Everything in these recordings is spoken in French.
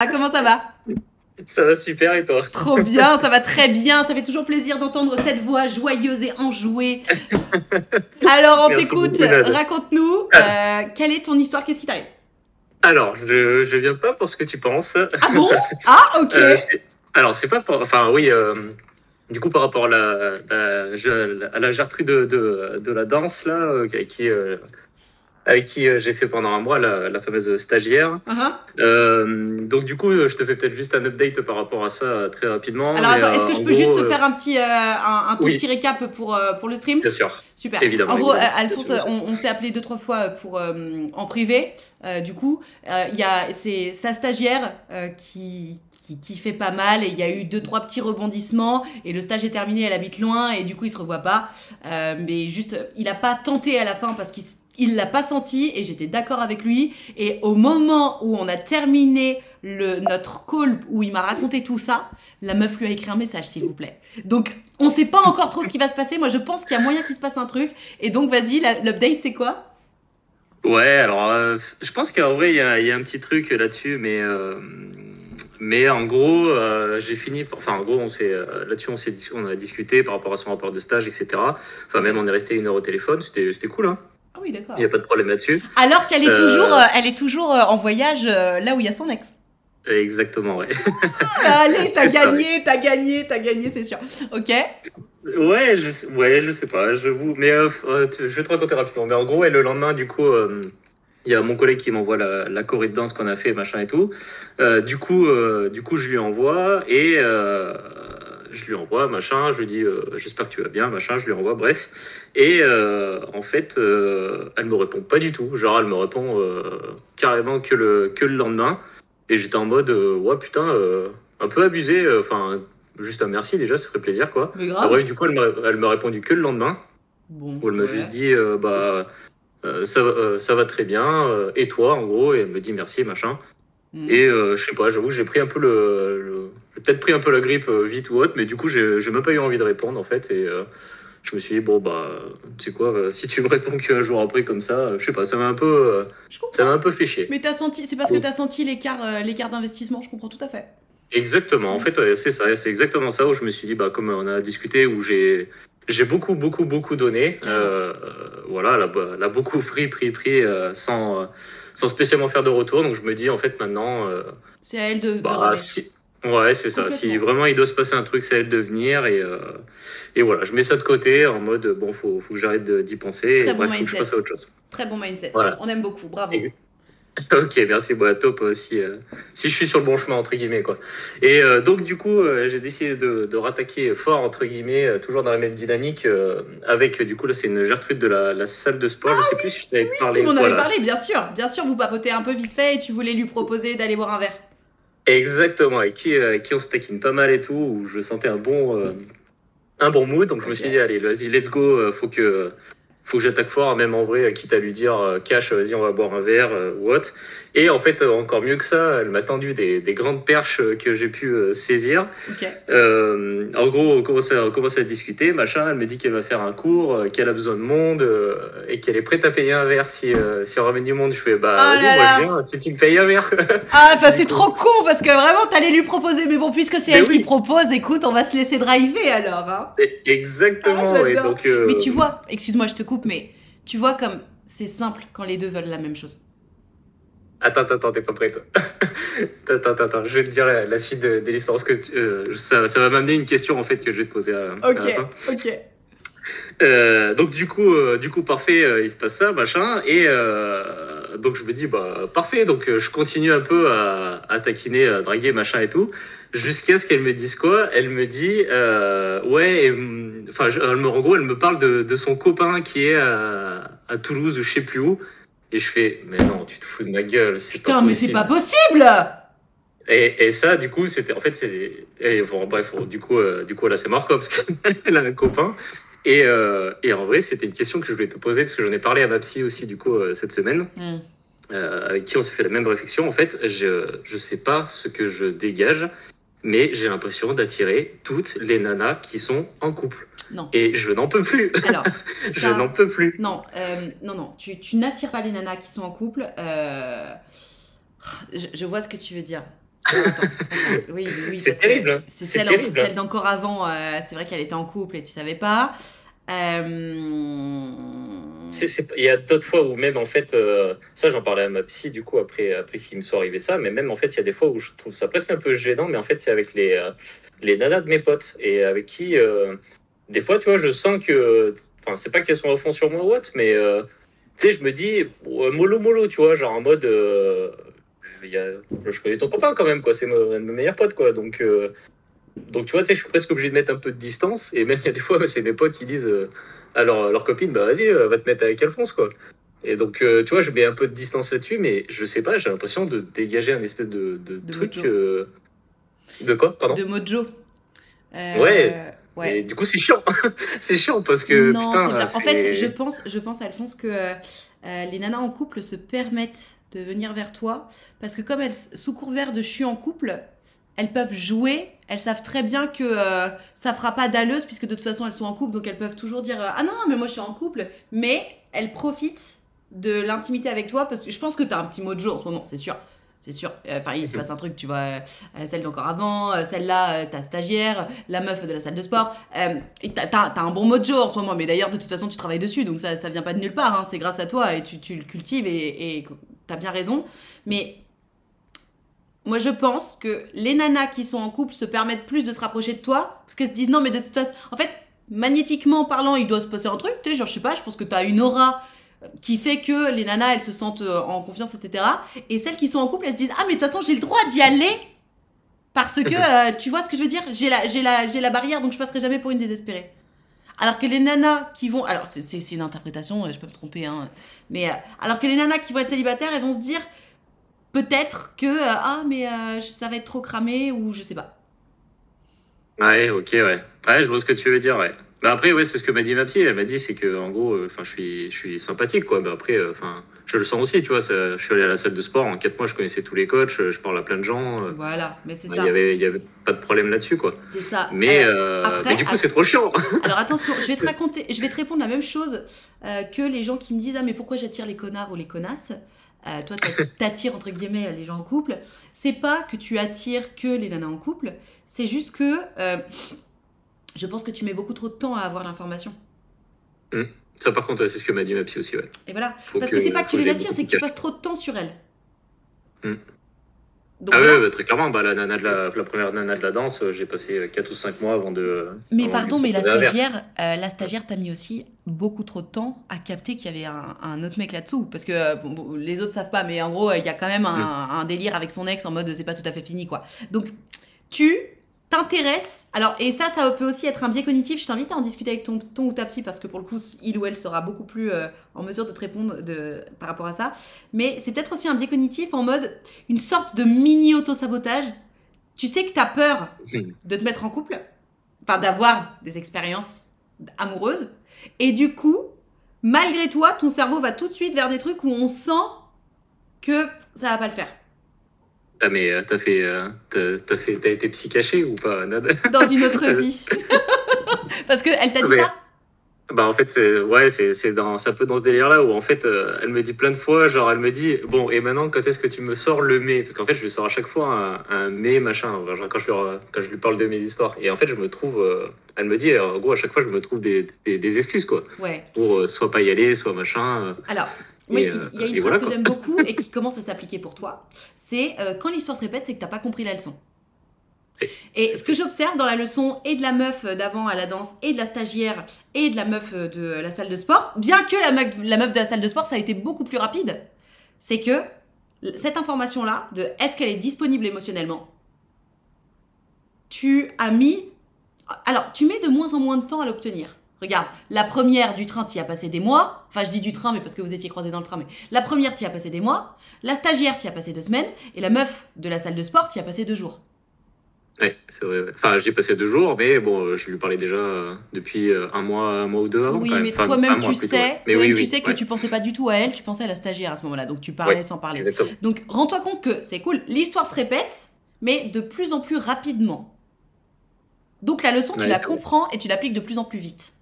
Ah, comment ça va? Ça va super et toi? Trop bien, ça va très bien. Ça fait toujours plaisir d'entendre cette voix joyeuse et enjouée. Alors, on Merci t'écoute. beaucoup, Jade. Raconte-nous, Ah, quelle est ton histoire? Qu'est-ce qui t'arrive? Alors, je viens pas pour ce que tu penses. Ah bon? Ah, ok. Alors, c'est pas pour... Enfin, oui, du coup, par rapport à à la Gertrude de la danse, là, avec qui j'ai fait pendant un mois la fameuse stagiaire. Uhum. Donc, du coup, je te fais peut-être juste un update par rapport à ça très rapidement. Alors, Mais attends, est-ce que je en peux juste gros, te faire un tout oui, petit récap pour le stream? bien sûr. Super. En Évidemment, gros, évidemment. Bien sûr, Alphonse, bien sûr. on s'est appelé deux, trois fois en privé. Du coup, c'est sa stagiaire qui fait pas mal et il y a eu deux, trois petits rebondissements et le stage est terminé, elle habite loin et du coup, il se revoit pas. Mais juste, il a pas tenté à la fin parce qu'il l'a pas senti et j'étais d'accord avec lui. Et au moment où on a terminé notre call où il m'a raconté tout ça, la meuf lui a écrit un message, s'il vous plaît. Donc, on sait pas encore trop ce qui va se passer. Moi, je pense qu'il y a moyen qu'il se passe un truc. Et donc, vas-y, l'update, c'est quoi? Ouais, alors je pense qu'en vrai il y a un petit truc là-dessus, mais en gros j'ai fini, enfin en gros on s'est là-dessus on a discuté par rapport à son rapport de stage, etc. Enfin Ok. même on est resté 1 heure au téléphone, c'était cool, hein. Ah oui, Il y a d'accord. pas de problème là-dessus. Alors qu'elle est toujours, Euh, elle est toujours en voyage là où il y a son ex. Exactement, ouais. Allez, C'est ça, ouais. t'as gagné, c'est sûr. Ok. Ouais, je sais pas, j'avoue, mais je vais te raconter rapidement. Mais en gros, ouais, le lendemain, du coup, il y a mon collègue qui m'envoie la choré de danse qu'on a fait, machin et tout. Du coup, je lui envoie je lui envoie, machin. Je lui dis, j'espère que tu vas bien, machin. Je lui envoie, bref. Et en fait, elle me répond pas du tout. Genre, elle me répond carrément que le lendemain. Et j'étais en mode, ouais, putain, un peu abusé. Enfin, juste un merci déjà, ça ferait plaisir, quoi. Mais Ah grave. ouais, du coup, elle m'a répondu que le lendemain, Bon, où elle m'a juste ouais. dit, ça va très bien, et toi, en gros, et elle me dit merci, machin. Hmm. Et je sais pas, j'avoue, j'ai pris un peu j'ai peut-être pris un peu la grippe vite ou autre, mais du coup, j'ai même pas eu envie de répondre, en fait, et je me suis dit, bon, bah, tu sais quoi, si tu me réponds qu'un jour après comme ça, je sais pas, Je ça m'a un comprends. peu fait chier. Mais t'as senti, c'est parce que t'as senti l'écart d'investissement. Je comprends tout à fait. Exactement. En Hmm. fait, ouais, c'est ça. C'est exactement ça où je me suis dit, bah, comme on a discuté, où j'ai beaucoup donné. Carrément. Voilà, elle a beaucoup pris sans spécialement faire de retour. Donc je me dis, en fait, maintenant, C'est à elle de bah, râler. si, ouais, c'est ça. Si Complètement. vraiment il doit se passer un truc, c'est à elle de venir. Et voilà, je mets ça de côté en mode, bon, faut que j'arrête d'y penser. Et Très bon bref, faut que je mindset. passe à autre chose. Très bon mindset. Voilà. On aime beaucoup. Bravo. Ok, merci, bah, top si, si je suis sur le bon chemin, entre guillemets, quoi. Et donc, du coup, j'ai décidé de rattaquer fort, entre guillemets, toujours dans la même dynamique, avec, du coup, là, c'est une Gertrude de la salle de sport, je sais plus si je t'avais Tu parlé, m'en avais voilà. parlé, bien sûr. Bien sûr, vous papotez un peu vite fait et tu voulais lui proposer d'aller boire un verre. Exactement, avec qui on se taquine pas mal et tout, où je sentais un bon mood, donc je me Ok. suis dit, allez, vas-y, let's go, faut que j'attaque fort, même en vrai, quitte à lui dire, cash, vas-y, on va boire un verre, ou autre. Et en fait, encore mieux que ça, elle m'a tendu des grandes perches que j'ai pu saisir. Ok. En gros, on commence à discuter, machin. Elle me dit qu'elle va faire un cours, qu'elle a besoin de monde et qu'elle est prête à payer un verre si on ramène du monde. Je fais, bah Oh vas-y, là moi je là. viens si tu me payes un verre. Ah, enfin, Du c'est coup, trop con parce que vraiment, t'allais lui proposer. Mais bon, puisque c'est mais elle qui oui, propose, écoute, on va se laisser driver alors, hein. Ah, exactement. Et j'adore. donc, Mais tu vois, excuse-moi, je te coupe, mais tu vois comme c'est simple quand les deux veulent la même chose. attends, t'es pas prête. Attends, je vais te dire la suite de l'histoire parce que ça va m'amener une question en fait que je vais te poser à Ok, la fin. ok. Donc du coup parfait, il se passe ça, machin, et donc je me dis bah parfait, donc je continue un peu à taquiner, à draguer, machin et tout, jusqu'à ce qu'elle me dise quoi? Elle me dit ouais, enfin en gros elle me parle de son copain qui est à Toulouse ou je sais plus où, et je fais mais non, tu te fous de ma gueule, c'est pas Putain, mais c'est pas possible. possible! Et ça, du coup, c'était en fait, bon, bref, du coup, là, c'est mort, quoi, parce qu'elle a un copain. Et en vrai, c'était une question que je voulais te poser, parce que j'en ai parlé à ma psy aussi, du coup, cette semaine, Hmm. avec qui on s'est fait la même réflexion. En fait, je sais pas ce que je dégage, mais j'ai l'impression d'attirer toutes les nanas qui sont en couple. Non. Et je n'en peux plus. Alors, Je n'en ça. peux plus. Non, non. Tu n'attires pas les nanas qui sont en couple. Je vois ce que tu veux dire. Alors attends, oui, oui, C'est parce que terrible, hein. c'est C'est terrible, hein. celle d'encore avant, c'est vrai qu'elle était en couple et tu savais pas. Euh, Il y a d'autres fois où même en fait, ça j'en parlais à ma psy du coup après qu'il me soit arrivé ça, mais même en fait il y a des fois où je trouve ça presque un peu gênant, mais en fait c'est avec les nanas de mes potes et avec qui des fois tu vois je sens que, enfin c'est pas qu'elles sont à fond sur moi ou autre, mais tu sais je me dis mollo mollo tu vois genre en mode il y a, je connais ton copain quand même quoi, c'est un de mes meilleurs potes quoi, donc tu vois, tu sais, je suis presque obligé de mettre un peu de distance. Et même, il y a des fois, c'est mes potes qui disent à leur copine, bah vas-y, va te mettre avec Alphonse, quoi. Et donc, tu vois, je mets un peu de distance là-dessus, mais je sais pas, j'ai l'impression de dégager un espèce de de truc. Mojo. De quoi, pardon? De Mojo. Ouais, Ouais. et du coup, c'est chiant. C'est chiant parce que, Non, c'est putain, bien. En fait, c'est. je pense, Alphonse, que les nanas en couple se permettent de venir vers toi parce que comme elles, sous couvert de je suis en couple, elles peuvent jouer. Elles savent très bien que ça fera pas dalleuse puisque de toute façon elles sont en couple, donc elles peuvent toujours dire ah non, mais moi je suis en couple. Mais elles profitent de l'intimité avec toi parce que je pense que t'as un petit mojo en ce moment, c'est sûr. C'est sûr. Enfin, il se passe un truc, tu vois. Celle d'encore avant, celle-là, ta stagiaire, la meuf de la salle de sport. Et t'as un bon mojo en ce moment, mais d'ailleurs, de toute façon, tu travailles dessus, donc ça vient pas de nulle part. Hein, c'est grâce à toi et tu le cultives et t'as bien raison. Mais moi, je pense que les nanas qui sont en couple se permettent plus de se rapprocher de toi parce qu'elles se disent non, mais de toute façon, en fait, magnétiquement parlant, il doit se passer un truc. Tu sais, genre, je sais pas, je pense que t'as une aura qui fait que les nanas, elles se sentent en confiance, etc. Et celles qui sont en couple, elles se disent ah, mais de toute façon, j'ai le droit d'y aller parce que tu vois ce que je veux dire, j'ai la barrière, donc je passerai jamais pour une désespérée. Alors que les nanas qui vont. Alors, c'est une interprétation, je peux me tromper, hein. Mais alors que les nanas qui vont être célibataires, elles vont se dire peut-être que ah mais ça va être trop cramé ou je sais pas. Ouais, ok, ouais. Ouais, je vois ce que tu veux dire, ouais. Bah après, ouais, c'est ce que m'a dit ma psy. Elle m'a dit, c'est que en gros, enfin, je suis sympathique, quoi. Mais après, enfin, je le sens aussi, tu vois. Je suis allé à la salle de sport. En 4 mois, je connaissais tous les coachs. Je parle à plein de gens. Voilà, mais c'est Il ça. y avait pas de problème là-dessus, quoi. C'est ça. Mais Après, du coup, c'est trop chiant. alors attention, je vais te répondre la même chose que les gens qui me disent ah mais pourquoi j'attire les connards ou les connasses. Toi, t'attires entre guillemets les gens en couple. C'est pas que tu attires que les nanas en couple. C'est juste que je pense que tu mets beaucoup trop de temps à avoir l'information. Hmm. Ça, par contre, ouais, c'est ce que m'a dit ma psy aussi, ouais. Et voilà. Faut Parce que c'est pas que tu faut que les j'aie attires, beaucoup c'est de que tu cash. passes trop de temps sur elles. Hmm. Donc Ah ouais, voilà. ouais, très clairement, bah, la première nana de la danse, j'ai passé 4 ou 5 mois Mais avant de lui pardon, mais proposer un verre. la stagiaire t'a mis aussi beaucoup trop de temps à capter qu'il y avait un autre mec là-dessous. Parce que bon, les autres savent pas, mais en gros, il y a quand même Hmm. un délire avec son ex en mode c'est pas tout à fait fini, quoi. Donc, tu t'intéresses. Alors, et ça peut aussi être un biais cognitif. Je t'invite à en discuter avec ton ou ta psy parce que pour le coup, il ou elle sera beaucoup plus en mesure de te répondre par rapport à ça. Mais c'est peut-être aussi un biais cognitif en mode une sorte de mini auto-sabotage. Tu sais que t'as peur de te mettre en couple, enfin d'avoir des expériences amoureuses, et du coup, malgré toi, ton cerveau va tout de suite vers des trucs où on sent que ça va pas le faire. Ah, mais t'as été psy caché ou pas, Nad? Dans une autre vie. Parce que elle t'a dit Mais, ça. bah, en fait, c'est un peu dans ce délire-là où, en fait, elle me dit plein de fois, genre, elle me dit, bon, et maintenant, quand est-ce que tu me sors le mais? Parce qu'en fait, je lui sors à chaque fois un mais, machin, genre, quand je lui parle de mes histoires. Et en fait, je me trouve, elle me dit, en gros, à chaque fois, je me trouve des excuses, quoi. Ouais. Pour soit pas y aller, soit machin. Alors, oui, Et, il y a une et phrase voilà, que quoi. j'aime beaucoup et qui commence à s'appliquer pour toi. C'est quand l'histoire se répète, c'est que t'as pas compris la leçon. Et ce que j'observe dans la leçon et de la meuf d'avant à la danse et de la stagiaire et de la meuf de la salle de sport, bien que la meuf de la salle de sport, ça a été beaucoup plus rapide, c'est que cette information-là, de est-ce qu'elle est disponible émotionnellement, tu as mis... Alors, tu mets de moins en moins de temps à l'obtenir. Regarde, la première du train, t'y as passé des mois. Enfin, je dis du train, mais parce que vous étiez croisés dans le train. Mais la première, t'y as passé des mois. La stagiaire, t'y as passé 2 semaines. Et la meuf de la salle de sport, t'y as passé 2 jours. Ouais, c'est vrai. Ouais. Enfin, j'y ai passé 2 jours, mais bon, je lui parlais déjà depuis un mois ou deux avant, quand Oui, même. mais Enfin, un toi-même, mois tu plutôt, ouais. sais, Mais oui, tu oui, sais que ouais. tu pensais pas du tout à elle, tu pensais à la stagiaire à ce moment-là. Donc, tu parlais Ouais, sans parler. exactement. Donc, rends-toi compte que c'est cool. L'histoire se répète, mais de plus en plus rapidement. Donc, la leçon, tu Ouais, la c'est vrai. comprends et tu l'appliques de plus en plus vite.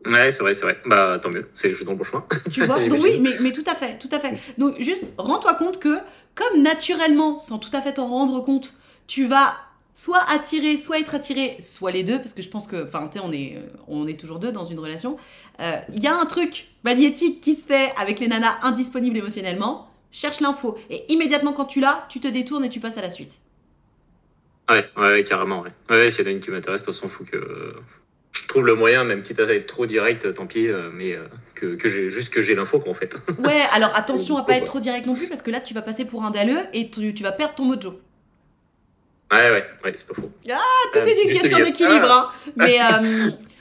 Ouais, c'est vrai, c'est vrai. Bah, tant mieux. Je suis dans le bon chemin. Tu vois. Donc oui, J'imagine. mais tout à fait, tout à fait. Donc juste rends-toi compte que comme naturellement, sans tout à fait t'en rendre compte, tu vas soit attirer, soit être attiré, soit les deux, parce que je pense que, enfin, tu sais, on est toujours deux dans une relation. Il y a un truc magnétique qui se fait avec les nanas indisponibles émotionnellement. Cherche l'info. Et immédiatement, quand tu l'as, tu te détournes et tu passes à la suite. Ouais, carrément, ouais. Ouais, s'il y en a une qui m'intéresse, de toute façon, faut que je trouve le moyen, même quitte à être trop direct, tant pis, mais que j'ai l'info, quoi, en fait. Ouais, alors attention à Dispo, pas être quoi. trop direct non plus, parce que là, tu vas passer pour un dalleux et tu vas perdre ton mojo. Ouais, c'est pas faux. Tout est une Juste question dire, d'équilibre, hein. Mais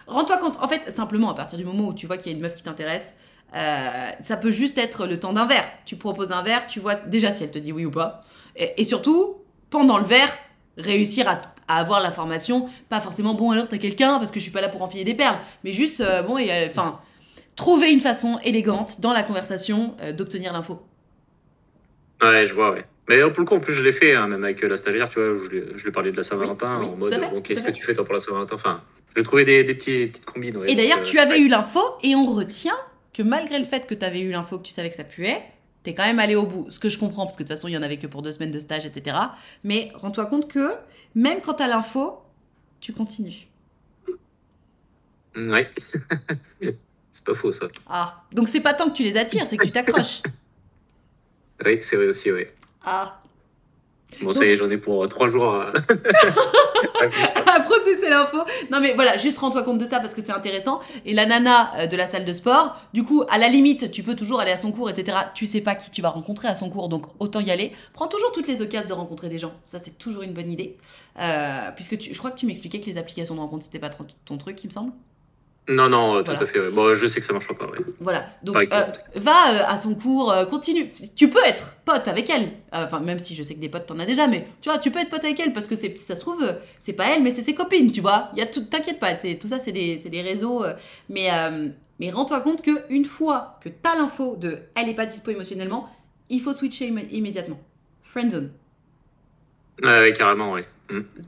rends-toi compte, en fait, simplement, à partir du moment où tu vois qu'il y a une meuf qui t'intéresse, ça peut juste être le temps d'un verre. Tu proposes un verre, tu vois déjà si elle te dit oui ou pas. Et surtout, pendant le verre, réussir à avoir l'information. Pas forcément, bon, alors t'as quelqu'un, parce que je suis pas là pour enfiler des perles. Mais juste, bon, enfin, trouver une façon élégante dans la conversation d'obtenir l'info. Ouais, je vois, ouais. Mais pour le coup, en plus, je l'ai fait, hein, même avec la stagiaire, tu vois, où je lui ai parlé de la Oui, Saint-Valentin, oui, en tout à mode, fait, bon, tout à qu'est-ce que fait. tu fais, toi, pour la Saint-Valentin? Enfin, j'ai trouvé des petites combines, ouais. Et Donc, d'ailleurs, tu avais ouais. eu l'info et on retient que malgré le fait que tu avais eu l'info, que tu savais que ça puait, t'es quand même allé au bout. Ce que je comprends, parce que de toute façon, il y en avait que pour 2 semaines de stage, etc. Mais rends-toi compte que même quand t'as l'info, tu continues. Ouais. C'est pas faux, ça. Ah, donc c'est pas tant que tu les attires, c'est que tu t'accroches. Oui, c'est vrai aussi, ouais. Ah, Bon, ça donc y est, j'en ai pour 3 jours à... à processer l'info. Non mais voilà, juste rends-toi compte de ça parce que c'est intéressant. Et la nana de la salle de sport, du coup, à la limite, tu peux toujours aller à son cours, etc. Tu sais pas qui tu vas rencontrer à son cours, donc autant y aller. Prends toujours toutes les occasions de rencontrer des gens. Ça, c'est toujours une bonne idée. Puisque je crois que tu m'expliquais que les applications de rencontre, c'était pas ton truc, il me semble. Non, tout Voilà. à fait, ouais. Bon, je sais que ça marchera pas, ouais. Voilà, Pas donc avec tout le monde. va à son cours, continue. Tu peux être pote avec elle. Enfin, même si je sais que des potes t'en as déjà, mais tu vois, tu peux être pote avec elle parce que ça se trouve, c'est pas elle, mais c'est ses copines, tu vois. Il y a tout, t'inquiète pas, tout ça, c'est des réseaux. Mais rends-toi compte qu'une fois que t'as l'info de elle est pas dispo émotionnellement, il faut switcher immédiatement. Friendzone. Ouais, carrément, ouais.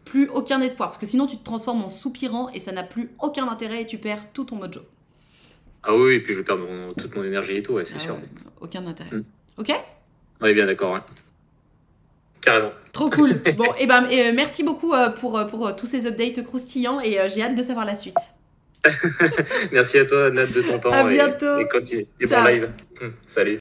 Plus aucun espoir, parce que sinon tu te transformes en soupirant et ça n'a plus aucun intérêt et tu perds tout ton mojo. Ah oui, et puis je vais perdre toute mon énergie et tout, ouais, c'est Ah sûr. ouais, aucun intérêt. Mm. Ok? On est bien d'accord, ouais. Carrément. Trop cool. Bon, et ben merci beaucoup pour tous ces updates croustillants et j'ai hâte de savoir la suite. Merci à toi, Nat, de ton À temps bientôt. et continue. Et bon Ciao. live. Salut.